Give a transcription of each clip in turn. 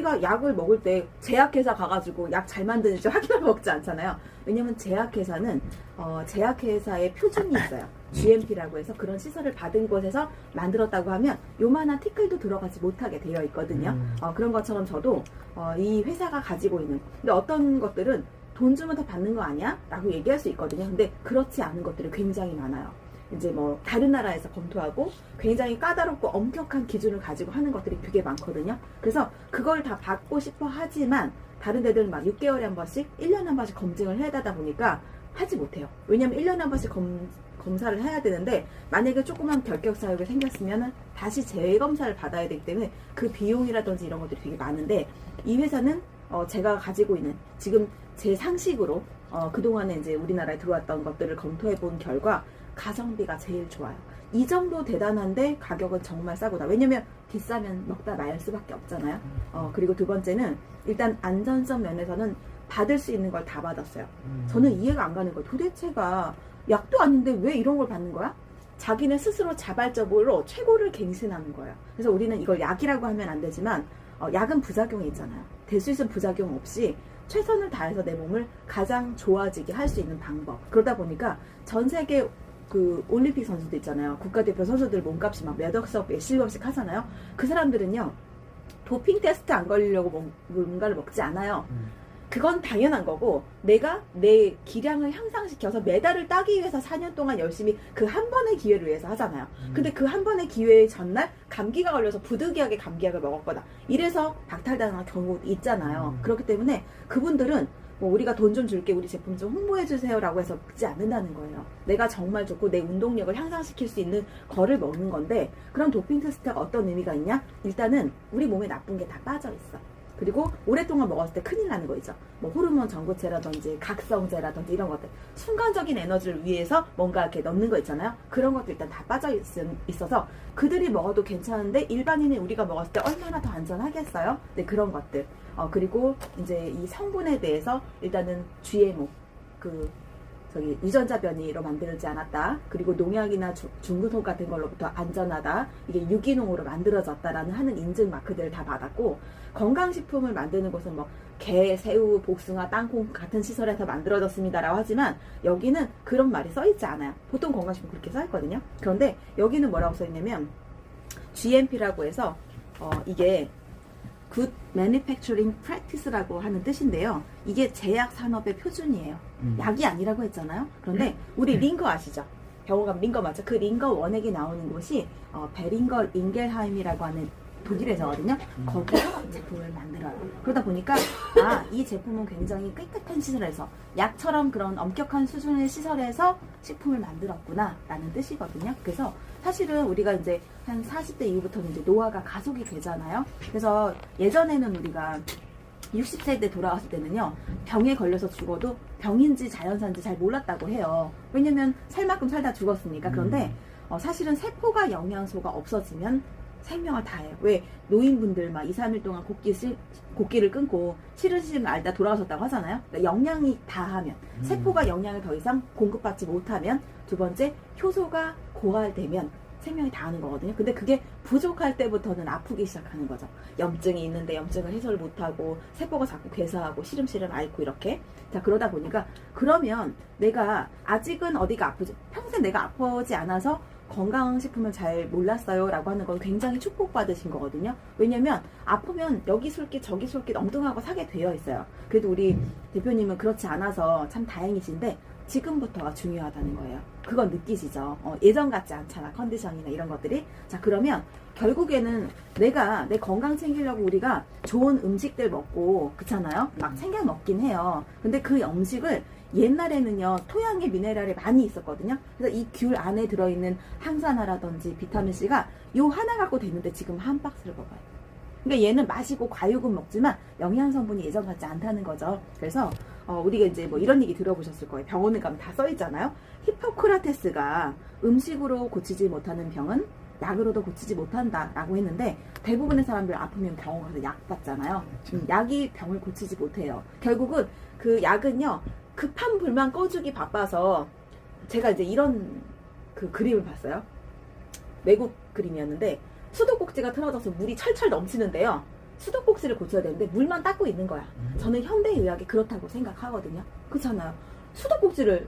우리가 약을 먹을 때 제약회사 가가지고 약 잘 만드는지 확인을 먹지 않잖아요. 왜냐면 제약회사는 제약회사의 표준이 있어요. GMP라고 해서 그런 시설을 받은 곳에서 만들었다고 하면 요만한 티끌도 들어가지 못하게 되어 있거든요. 그런 것처럼 저도 이 회사가 가지고 있는, 근데 어떤 것들은 돈 주면 더 받는 거 아니야? 라고 얘기할 수 있거든요. 근데 그렇지 않은 것들이 굉장히 많아요. 이제 뭐 다른 나라에서 검토하고 굉장히 까다롭고 엄격한 기준을 가지고 하는 것들이 되게 많거든요. 그래서 그걸 다 받고 싶어 하지만 다른 데들은 막 6개월에 한 번씩, 1년에 한 번씩 검증을 해야 되다 보니까 하지 못해요. 왜냐면 1년에 한 번씩 검사를 해야 되는데 만약에 조그만 결격 사유가 생겼으면 다시 재검사를 받아야 되기 때문에 그 비용이라든지 이런 것들이 되게 많은데, 이 회사는 제가 가지고 있는 지금 제 상식으로 그동안에 이제 우리나라에 들어왔던 것들을 검토해 본 결과 가성비가 제일 좋아요. 이 정도 대단한데 가격은 정말 싸구나. 왜냐면 비싸면 먹다 말 수밖에 없잖아요. 그리고 두 번째는 일단 안전성 면에서는 받을 수 있는 걸 다 받았어요. 저는 이해가 안 가는 거예요. 도대체가 약도 아닌데 왜 이런 걸 받는 거야? 자기네 스스로 자발적으로 최고를 갱신하는 거예요. 그래서 우리는 이걸 약이라고 하면 안 되지만 약은 부작용이 있잖아요. 될 수 있는 부작용 없이 최선을 다해서 내 몸을 가장 좋아지게 할 수 있는 방법. 그러다 보니까 전 세계 그 올림픽 선수들 있잖아요. 국가대표 선수들 몸값이 막 몇억씩 몇십억씩 하잖아요. 그 사람들은요, 도핑 테스트 안 걸리려고 뭔가를 먹지 않아요. 그건 당연한 거고, 내가 내 기량을 향상시켜서 메달을 따기 위해서 4년 동안 열심히 그 한 번의 기회를 위해서 하잖아요. 근데 그 한 번의 기회의 전날 감기가 걸려서 부득이하게 감기약을 먹었거나 이래서 박탈당한 경우도 있잖아요. 그렇기 때문에 그분들은 뭐 우리가 돈 좀 줄게, 우리 제품 좀 홍보해 주세요 라고 해서 먹지 않는다는 거예요. 내가 정말 좋고 내 운동력을 향상시킬 수 있는 거를 먹는 건데, 그럼 도핑 테스트가 어떤 의미가 있냐? 일단은 우리 몸에 나쁜 게 다 빠져 있어. 그리고 오랫동안 먹었을 때 큰일 나는 거 있죠. 뭐 호르몬 전구체라든지 각성제라든지 이런 것들, 순간적인 에너지를 위해서 뭔가 이렇게 넣는 거 있잖아요. 그런 것도 일단 다 빠져 있어서 그들이 먹어도 괜찮은데 일반인이 우리가 먹었을 때 얼마나 더 안전하겠어요? 네, 그런 것들. 그리고 이제 이 성분에 대해서 일단은 GMO, 유전자 변이로 만들지 않았다. 그리고 농약이나 중금속 같은 걸로부터 안전하다. 이게 유기농으로 만들어졌다라는 하는 인증 마크들을 다 받았고, 건강식품을 만드는 곳은 뭐 게, 새우, 복숭아, 땅콩 같은 시설에서 만들어졌습니다라고 하지만 여기는 그런 말이 써있지 않아요. 보통 건강식품 그렇게 써있거든요. 그런데 여기는 뭐라고 써있냐면 GMP라고 해서 이게 Good Manufacturing Practice라고 하는 뜻인데요. 이게 제약 산업의 표준이에요. 약이 아니라고 했잖아요. 그런데 우리 링거 아시죠? 병원 가면 링거 맞죠? 그 링거 원액이 나오는 곳이 베링거 잉겔하임이라고 하는 독일 회사거든요. 거기서 제품을 만들어요. 그러다 보니까 이 제품은 굉장히 깨끗한 시설에서, 약처럼 그런 엄격한 수준의 시설에서 식품을 만들었구나 라는 뜻이거든요. 그래서 사실은 우리가 이제 한 40대 이후부터는 이제 노화가 가속이 되잖아요. 그래서 예전에는 우리가 60세 때 돌아왔을 때는요, 병에 걸려서 죽어도 병인지 자연사인지 잘 몰랐다고 해요. 왜냐면 살 만큼 살다 죽었으니까. 그런데 사실은 세포가 영양소가 없어지면 생명을 다해요. 왜? 노인분들 막 2, 3일 동안 곡기를 끊고 싫으심을 알다 돌아가셨다고 하잖아요. 그러니까 영양이 다하면, 세포가 영양을 더 이상 공급받지 못하면, 두 번째, 효소가 고갈되면 생명이 다하는 거거든요. 근데 그게 부족할 때부터는 아프기 시작하는 거죠. 염증이 있는데 염증을 해소를 못하고 세포가 자꾸 괴사하고 시름시름 앓고 이렇게. 자, 그러다 보니까 그러면 내가 아직은 어디가 아프지, 평생 내가 아프지 않아서 건강식품을 잘 몰랐어요 라고 하는 건 굉장히 축복받으신 거거든요. 왜냐면 아프면 여기 술깃 저기 술깃 엉뚱하고 사게 되어 있어요. 그래도 우리 대표님은 그렇지 않아서 참 다행이신데 지금부터가 중요하다는 거예요. 그건 느끼시죠? 예전 같지 않잖아, 컨디션이나 이런 것들이. 자, 그러면 결국에는 내가 내 건강 챙기려고 우리가 좋은 음식들 먹고 그렇잖아요? 막 챙겨 먹긴 해요. 근데 그 음식을 옛날에는요, 토양에 미네랄이 많이 있었거든요. 그래서 이 귤 안에 들어있는 항산화라든지 비타민C가 요 하나 갖고 됐는데 지금 한 박스를 먹어요. 그러니까 얘는 마시고 과육은 먹지만 영양 성분이 예전 같지 않다는 거죠. 그래서 우리가 이제 뭐 이런 얘기 들어보셨을 거예요. 병원에 가면 다 써있잖아요. 히포크라테스가 음식으로 고치지 못하는 병은 약으로도 고치지 못한다 라고 했는데, 대부분의 사람들 아프면 병원 가서 약 받잖아요. 약이 병을 고치지 못해요. 결국은 그 약은요, 급한 불만 꺼주기 바빠서, 제가 이제 이런 그 그림을 봤어요. 외국 그림이었는데 수도꼭지가 틀어져서 물이 철철 넘치는데요, 수도꼭지를 고쳐야 되는데 물만 닦고 있는 거야. 저는 현대의학이 그렇다고 생각하거든요. 그렇잖아요. 수도꼭지를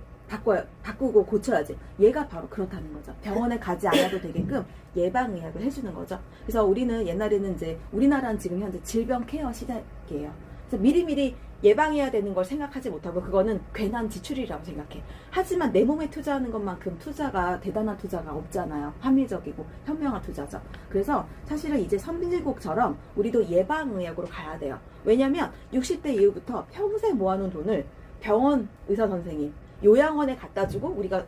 바꾸고 고쳐야지. 얘가 바로 그렇다는 거죠. 병원에 가지 않아도 되게끔 예방의학을 해주는 거죠. 그래서 우리는 옛날에는 이제 우리나라는 지금 현재 질병 케어 시대이에요. 그래서 미리미리 예방해야 되는 걸 생각하지 못하고 그거는 괜한 지출이라고 생각해. 하지만 내 몸에 투자하는 것만큼 투자가 대단한 투자가 없잖아요. 합리적이고 현명한 투자죠. 그래서 사실은 이제 선진국처럼 우리도 예방의학으로 가야 돼요. 왜냐면 60대 이후부터 평생 모아놓은 돈을 병원 의사 선생님, 요양원에 갖다 주고 우리가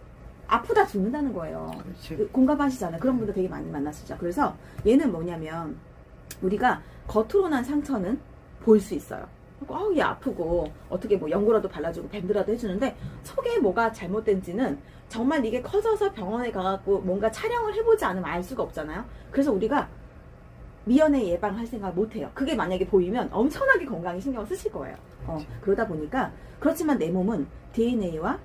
아프다 죽는다는 거예요. 그렇지. 공감하시잖아요. 그런 분들 되게 많이 만나시죠. 그래서 얘는 뭐냐면 우리가 겉으로 난 상처는 볼 수 있어요. 얘 아프고 어떻게 뭐 연고라도 발라주고 밴드라도 해주는데 속에 뭐가 잘못된지는 정말 이게 커져서 병원에 가갖고 뭔가 촬영을 해보지 않으면 알 수가 없잖아요. 그래서 우리가 미연에 예방할 생각 못해요. 그게 만약에 보이면 엄청나게 건강에 신경을 쓰실 거예요. 그러다 보니까 그렇지만 내 몸은 DNA와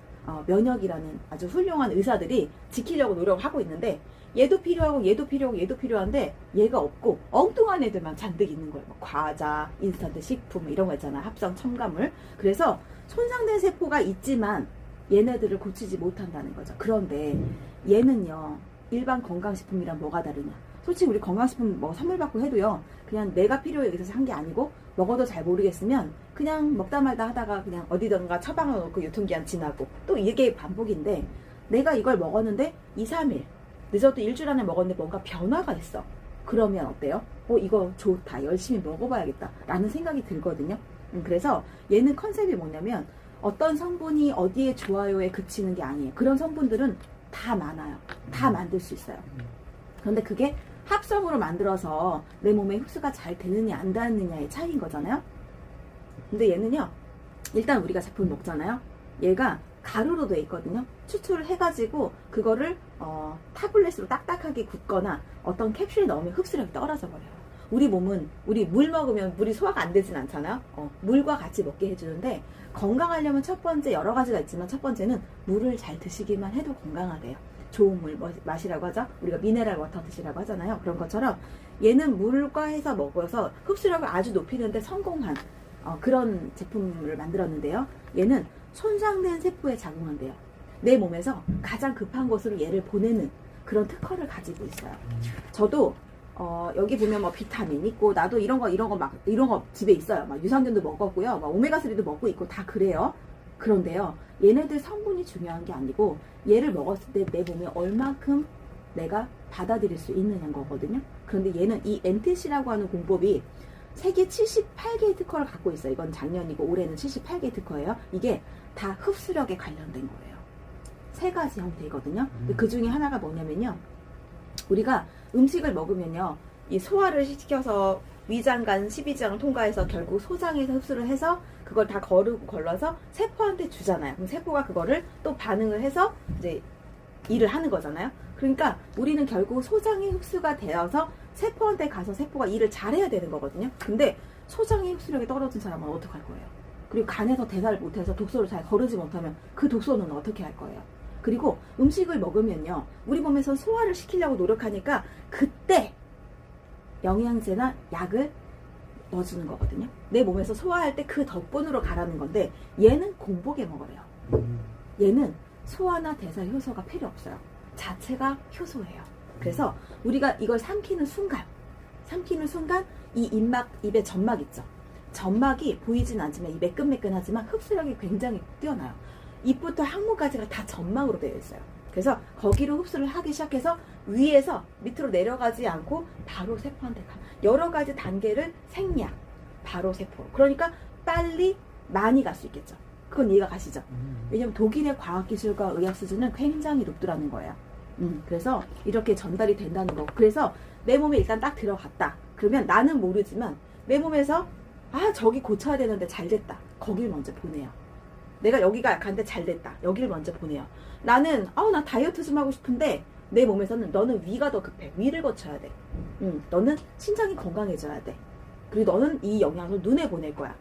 면역이라는 아주 훌륭한 의사들이 지키려고 노력하고 있는데 얘도 필요하고 얘도 필요하고 얘도 필요한데 얘가 없고 엉뚱한 애들만 잔뜩 있는 거예요. 뭐 과자, 인스턴트 식품 이런 거 있잖아요. 합성 첨가물. 그래서 손상된 세포가 있지만 얘네들을 고치지 못한다는 거죠. 그런데 얘는요, 일반 건강식품이랑 뭐가 다르냐. 솔직히 우리 건강식품 뭐 선물 받고 해도요, 그냥 내가 필요해 여기서 한 게 아니고 먹어도 잘 모르겠으면 그냥 먹다 말다 하다가 그냥 어디던가 처방을 놓고 유통기한 지나고 또 이게 반복인데 내가 이걸 먹었는데 2, 3일 늦어도 일주일 안에 먹었는데 뭔가 변화가 있어. 그러면 어때요? 이거 좋다. 열심히 먹어봐야겠다. 라는 생각이 들거든요. 그래서 얘는 컨셉이 뭐냐면 어떤 성분이 어디에 좋아요에 그치는 게 아니에요. 그런 성분들은 다 많아요. 다 만들 수 있어요. 그런데 그게 합성으로 만들어서 내 몸에 흡수가 잘 되느냐 안 되느냐의 차이인 거잖아요. 근데 얘는요, 일단 우리가 제품 먹잖아요. 얘가 가루로 돼 있거든요. 추출을 해가지고 그거를 타블렛으로 딱딱하게 굽거나 어떤 캡슐에 넣으면 흡수력이 떨어져 버려요. 우리 몸은 우리 물 먹으면 물이 소화가 안 되진 않잖아요. 물과 같이 먹게 해주는데 건강하려면 첫 번째 여러 가지가 있지만 첫 번째는 물을 잘 드시기만 해도 건강하대요. 좋은 물 마시라고 하죠. 우리가 미네랄 워터 드시라고 하잖아요. 그런 것처럼 얘는 물과 해서 먹어서 흡수력을 아주 높이는데 성공한 그런 제품을 만들었는데요. 얘는 손상된 세포에 작용한대요. 내 몸에서 가장 급한 곳으로 얘를 보내는 그런 특허를 가지고 있어요. 저도 여기 보면 뭐 비타민 있고 나도 이런 거 집에 있어요. 막 유산균도 먹었고요. 막 오메가3도 먹고 있고 다 그래요. 그런데요, 얘네들 성분이 중요한 게 아니고 얘를 먹었을 때 내 몸에 얼만큼 내가 받아들일 수 있느냐는 거거든요. 그런데 얘는 이 MTC라고 하는 공법이 세계 78개의 특허를 갖고 있어요. 이건 작년이고 올해는 78개의 특허예요. 이게 다 흡수력에 관련된 거예요. 3가지 형태이거든요. 근데 그 중에 하나가 뭐냐면요, 우리가 음식을 먹으면요, 이 소화를 시켜서 위장간 12장을 통과해서 결국 소장에서 흡수를 해서 그걸 다 걸러서 세포한테 주잖아요. 그럼 세포가 그거를 또 반응을 해서 이제 일을 하는 거잖아요. 그러니까 우리는 결국 소장이 흡수가 되어서 세포한테 가서 세포가 일을 잘해야 되는 거거든요. 근데 소장의 흡수력이 떨어진 사람은 어떡할 거예요? 그리고 간에서 대사를 못해서 독소를 잘 거르지 못하면 그 독소는 어떻게 할 거예요? 그리고 음식을 먹으면요, 우리 몸에서 소화를 시키려고 노력하니까 그때 영양제나 약을 넣어주는 거거든요. 내 몸에서 소화할 때 그 덕분으로 가라는 건데 얘는 공복에 먹으래요. 얘는 소화나 대사 효소가 필요 없어요. 자체가 효소예요. 그래서 우리가 이걸 삼키는 순간 이 입에 점막 있죠. 점막이 보이진 않지만 이 매끈매끈하지만 흡수력이 굉장히 뛰어나요. 입부터 항문까지가 다 점막으로 되어 있어요. 그래서 거기로 흡수를 하기 시작해서 위에서 밑으로 내려가지 않고 바로 세포한테 가. 여러 가지 단계를 생략, 바로 세포. 그러니까 빨리 많이 갈 수 있겠죠. 그건 이해가 가시죠? 왜냐면 독일의 과학기술과 의학 수준은 굉장히 높더라는 거예요. 그래서 이렇게 전달이 된다는 거. 그래서 내 몸에 일단 딱 들어갔다. 그러면 나는 모르지만 내 몸에서 저기 고쳐야 되는데 잘 됐다. 거길 먼저 보내요. 내가 여기가 약한데 잘 됐다. 여기를 먼저 보내요. 나는 나 다이어트 좀 하고 싶은데 내 몸에서는 너는 위가 더 급해. 위를 거쳐야 돼. 너는 신장이 건강해져야 돼. 그리고 너는 이 영양을 눈에 보낼 거야.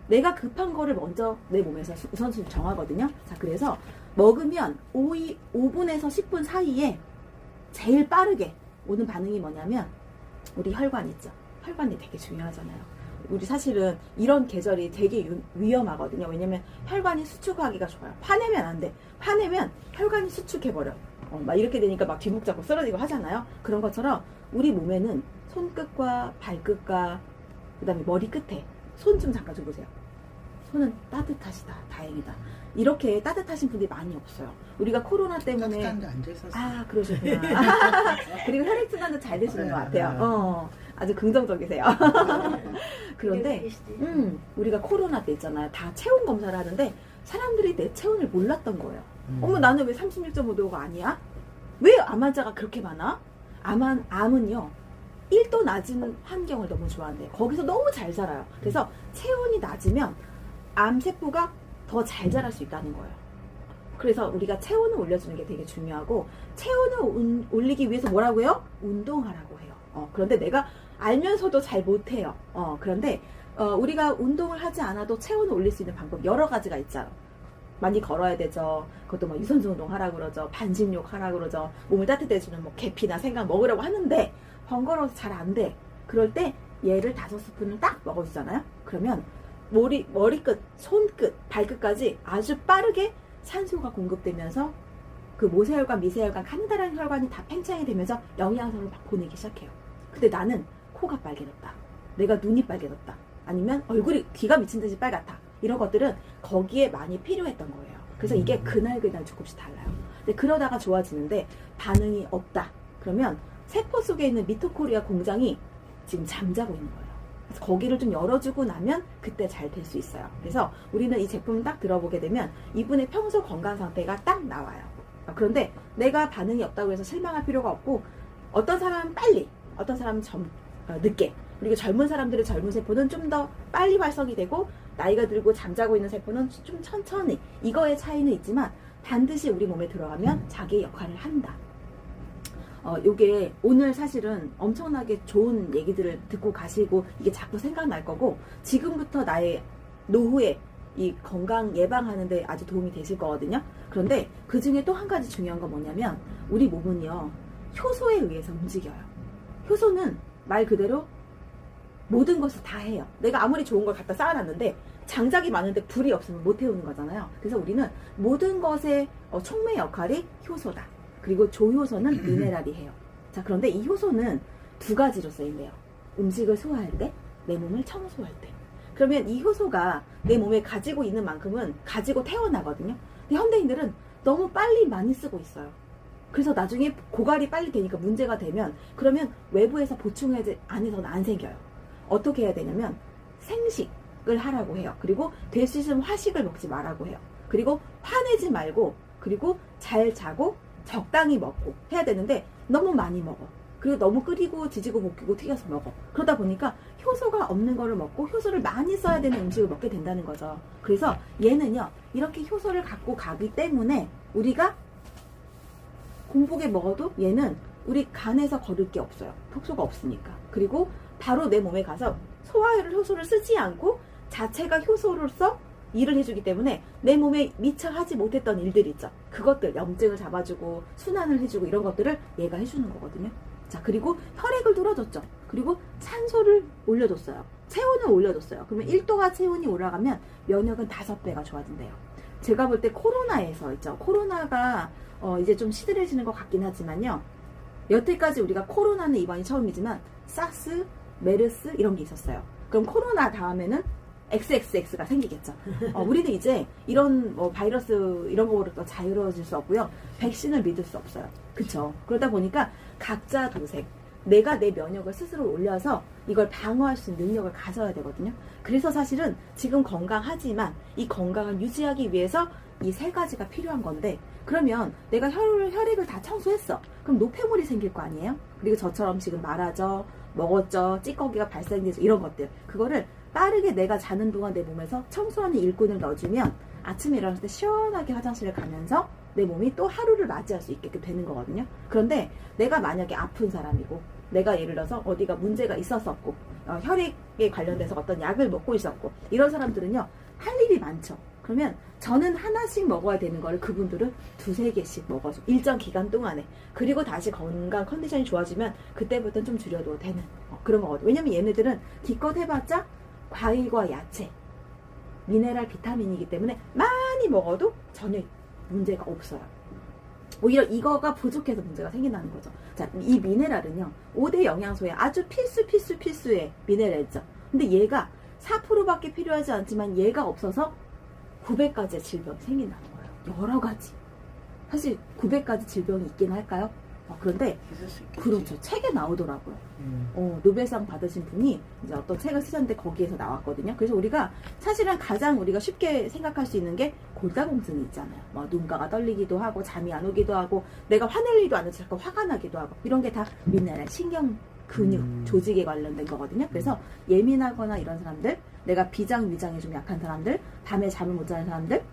내가 급한 거를 먼저 내 몸에서 우선순위 정하거든요. 자, 그래서 먹으면 5분에서 10분 사이에 제일 빠르게 오는 반응이 뭐냐면 우리 혈관 있죠. 혈관이 되게 중요하잖아요. 우리 사실은 이런 계절이 되게 위험하거든요. 왜냐면 혈관이 수축하기가 좋아요. 화내면 안 돼. 화내면 혈관이 수축해버려. 막 이렇게 되니까 막 뒷목 잡고 쓰러지고 하잖아요. 그런 것처럼 우리 몸에는 손끝과 발끝과 그 다음에 머리 끝에 손 좀 잠깐 줘보세요. 손은 따뜻하시다. 다행이다. 이렇게 따뜻하신 분들이 많이 없어요. 우리가 코로나 때문에 따뜻한데 앉아있었어요. 아 그러시구나. 그리고 혈액순환도 잘 되시는 것 같아요. 아주 긍정적이세요. 그런데 우리가 코로나 때 있잖아요. 다 체온 검사를 하는데 사람들이 내 체온을 몰랐던 거예요. 어머 나는 왜 36.5도가 아니야? 왜 암 환자가 그렇게 많아? 암은요 1도 낮은 환경을 너무 좋아한대요. 거기서 너무 잘 자라요. 그래서 체온이 낮으면 암세포가 더 잘 자랄 수 있다는 거예요. 그래서 우리가 체온을 올려주는 게 되게 중요하고, 체온을 올리기 위해서 뭐라고요? 운동하라고 해요. 그런데 내가 알면서도 잘 못해요. 그런데 우리가 운동을 하지 않아도 체온을 올릴 수 있는 방법 여러 가지가 있죠. 많이 걸어야 되죠. 그것도 뭐 유산소 운동 하라고 그러죠. 반신욕 하라고 그러죠. 몸을 따뜻해주는 뭐 계피나 생강 먹으라고 하는데 번거로워서 잘 안 돼. 그럴 때 얘를 5스푼을 딱 먹어주잖아요. 그러면 머리끝, 손끝, 발끝까지 아주 빠르게 산소가 공급되면서 그 모세혈관, 미세혈관, 가느다란 혈관이 다 팽창이 되면서 영양소를 막 보내기 시작해요. 근데 나는 코가 빨개졌다. 내가 눈이 빨개졌다. 아니면 얼굴이 귀가 미친 듯이 빨갛다. 이런 것들은 거기에 많이 필요했던 거예요. 그래서 이게 그날 조금씩 달라요. 근데 그러다가 좋아지는데 반응이 없다. 그러면 세포 속에 있는 미토코리아 공장이 지금 잠자고 있는 거예요. 그래서 거기를 좀 열어주고 나면 그때 잘 될 수 있어요. 그래서 우리는 이 제품을 딱 들어보게 되면 이분의 평소 건강 상태가 딱 나와요. 그런데 내가 반응이 없다고 해서 실망할 필요가 없고, 어떤 사람은 빨리, 어떤 사람은 늦게, 그리고 젊은 사람들의 젊은 세포는 좀 더 빨리 활성이 되고, 나이가 들고 잠자고 있는 세포는 좀 천천히, 이거의 차이는 있지만 반드시 우리 몸에 들어가면 자기의 역할을 한다. 요게 오늘 사실은 엄청나게 좋은 얘기들을 듣고 가시고 이게 자꾸 생각날 거고, 지금부터 나의 노후에 이 건강 예방하는데 아주 도움이 되실 거거든요. 그런데 그 중에 또 한 가지 중요한 건 뭐냐면, 우리 몸은요 효소에 의해서 움직여요. 효소는 말 그대로 모든 것을 다 해요. 내가 아무리 좋은 걸 갖다 쌓아놨는데 장작이 많은데 불이 없으면 못 태우는 거잖아요. 그래서 우리는 모든 것의 촉매 역할이 효소다. 그리고 조효소는 미네랄이 해요. 자, 그런데 이 효소는 두 가지로 쓰인대요. 음식을 소화할 때, 내 몸을 청소할 때. 그러면 이 효소가 내 몸에 가지고 있는 만큼은 가지고 태어나거든요. 근데 현대인들은 너무 빨리 많이 쓰고 있어요. 그래서 나중에 고갈이 빨리 되니까 문제가 되면, 그러면 외부에서 보충해야 안에서는 안 생겨요. 어떻게 해야 되냐면 생식을 하라고 해요. 그리고 될 수 있으면 화식을 먹지 말라고 해요. 그리고 화내지 말고, 그리고 잘 자고 적당히 먹고 해야 되는데 너무 많이 먹어. 그리고 너무 끓이고 지지고 볶이고 튀겨서 먹어. 그러다 보니까 효소가 없는 거를 먹고 효소를 많이 써야 되는 음식을 먹게 된다는 거죠. 그래서 얘는요 이렇게 효소를 갖고 가기 때문에 우리가 공복에 먹어도 얘는 우리 간에서 거둘 게 없어요. 독소가 없으니까. 그리고 바로 내 몸에 가서 소화를 효소를 쓰지 않고 자체가 효소로서 일을 해주기 때문에 내 몸에 미처 하지 못했던 일들 있죠. 그것들, 염증을 잡아주고 순환을 해주고 이런 것들을 얘가 해주는 거거든요. 자, 그리고 혈액을 뚫어줬죠. 그리고 산소를 올려줬어요. 체온을 올려줬어요. 그러면 1도가 체온이 올라가면 면역은 5배가 좋아진대요. 제가 볼 때 코로나에서 있죠. 코로나가 이제 좀 시들해지는 것 같긴 하지만요. 여태까지 우리가 코로나는 이번이 처음이지만 사스, 메르스 이런 게 있었어요. 그럼 코로나 다음에는 XXX가 생기겠죠. 우리는 이제 이런 바이러스 이런 거로부터 자유로워질 수 없고요. 백신을 믿을 수 없어요. 그쵸? 그러다 보니까 각자 도생, 내가 내 면역을 스스로 올려서 이걸 방어할 수 있는 능력을 가져야 되거든요. 그래서 사실은 지금 건강하지만 이 건강을 유지하기 위해서 이 3가지가 필요한 건데, 그러면 내가 혈액을 다 청소했어. 그럼 노폐물이 생길 거 아니에요? 그리고 저처럼 지금 말하죠, 먹었죠, 찌꺼기가 발생되죠, 이런 것들. 그거를 빠르게 내가 자는 동안 내 몸에서 청소하는 일꾼을 넣어주면 아침에 일어났을 때 시원하게 화장실을 가면서 내 몸이 또 하루를 맞이할 수 있게끔 되는 거거든요. 그런데 내가 만약에 아픈 사람이고, 내가 예를 들어서 어디가 문제가 있었었고, 혈액에 관련돼서 어떤 약을 먹고 있었고, 이런 사람들은요 할 일이 많죠. 그러면 저는 하나씩 먹어야 되는 거를 그분들은 2-3개씩 먹어서 일정 기간 동안에, 그리고 다시 건강 컨디션이 좋아지면 그때부터는 좀 줄여도 되는 그런 거거든요. 왜냐면 얘네들은 기껏 해봤자 과일과 야채, 미네랄, 비타민이기 때문에 많이 먹어도 전혀 문제가 없어요. 오히려 이거가 부족해서 문제가 생긴다는 거죠. 자, 이 미네랄은요 5대 영양소에 아주 필수의 미네랄이죠. 근데 얘가 4%밖에 필요하지 않지만 얘가 없어서 900가지의 질병이 생긴다는 거예요. 여러 가지. 사실 900가지 질병이 있긴 할까요? 그런데 그렇죠. 책에 나오더라고요. 노벨상 받으신 분이 이제 어떤 책을 쓰셨는데 거기에서 나왔거든요. 그래서 우리가 사실은 가장 우리가 쉽게 생각할 수 있는 게 골다공증이 있잖아요. 뭐 눈가가 떨리기도 하고 잠이 안 오기도 하고 내가 화낼 일도 안 해서 잠깐 화가 나기도 하고 이런 게 다 미네랄, 신경, 근육, 조직에 관련된 거거든요. 그래서 예민하거나 이런 사람들, 내가 비장, 위장이 좀 약한 사람들, 밤에 잠을 못 자는 사람들,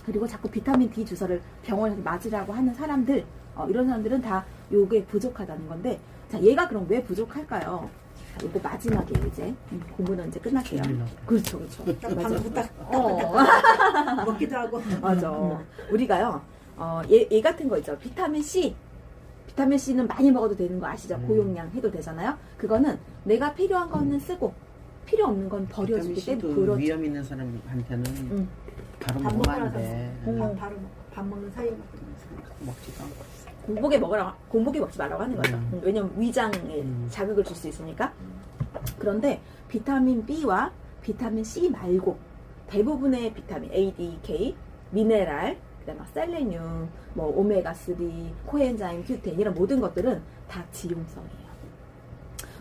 그리고 자꾸 비타민 D 주사를 병원에서 맞으라고 하는 사람들, 이런 사람들은 다 요게 부족하다는 건데, 자, 얘가 그럼 왜 부족할까요? 자, 요거 마지막이에요, 이제. 공부는 이제 끝날게요. 그렇죠. 방금 딱 먹기도 하고. 맞아. 우리가요, 얘 같은 거 있죠. 비타민 C. 비타민 C는 많이 먹어도 되는 거 아시죠? 고용량 해도 되잖아요. 그거는 내가 필요한 거는 쓰고, 필요 없는 건 버려주기 때문에. 그렇죠. 위험 있는 사람한테는 바로 먹으면 안 돼. 바로 밥 먹는 사이에 먹지도 않고. 공복에 먹지 말라고 하는 거죠. 왜냐면 위장에 자극을 줄 수 있으니까. 그런데 비타민 B와 비타민 C 말고 대부분의 비타민 A, D, K, 미네랄, 그다음에 셀레늄, 뭐 오메가3, 코엔자임, 큐텐 이런 모든 것들은 다 지용성이에요.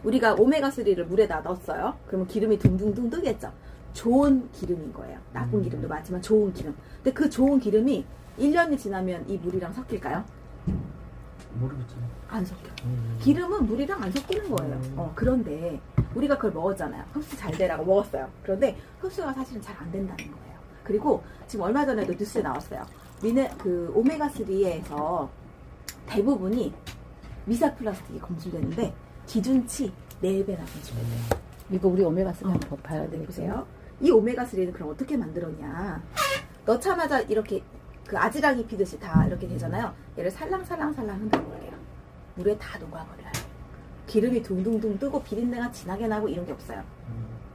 우리가 오메가3를 물에다 넣었어요. 그러면 기름이 둥둥둥 뜨겠죠. 좋은 기름인 거예요. 나쁜 기름도 많지만 좋은 기름. 근데 그 좋은 기름이 1년이 지나면 이 물이랑 섞일까요? 모르겠죠. 안 섞여. 기름은 물이랑 안 섞이는 거예요. 그런데 우리가 그걸 먹었잖아요. 흡수 잘 되라고 먹었어요. 그런데 흡수가 사실은 잘 안 된다는 거예요. 그리고 지금 얼마 전에도 뉴스에 나왔어요. 그 오메가3에서 대부분이 미사플라스틱이 검출되는데 기준치 4배나 검출된대요. 이거 우리 오메가3 한번 봐야 네, 되겠어요. 보세요. 이 오메가3는 그럼 어떻게 만들었냐. 넣자마자 이렇게 그 아지랑이 피듯이 다 이렇게 되잖아요. 얘를 살랑살랑 흔들어볼게요. 물에 다 녹아버려요. 기름이 둥둥둥 뜨고 비린내가 진하게 나고 이런 게 없어요.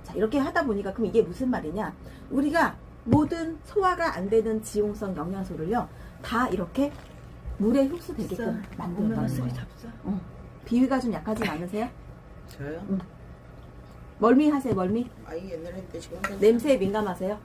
자, 이렇게 하다 보니까 그럼 이게 무슨 말이냐. 우리가 모든 소화가 안 되는 지용성 영양소를요 다 이렇게 물에 흡수되게끔 만들어요. 비위가 좀 약하진 않으세요? 저요? 멀미 하세요, 멀미? 아이 옛날에 했는데 지금 냄새에 민감하세요?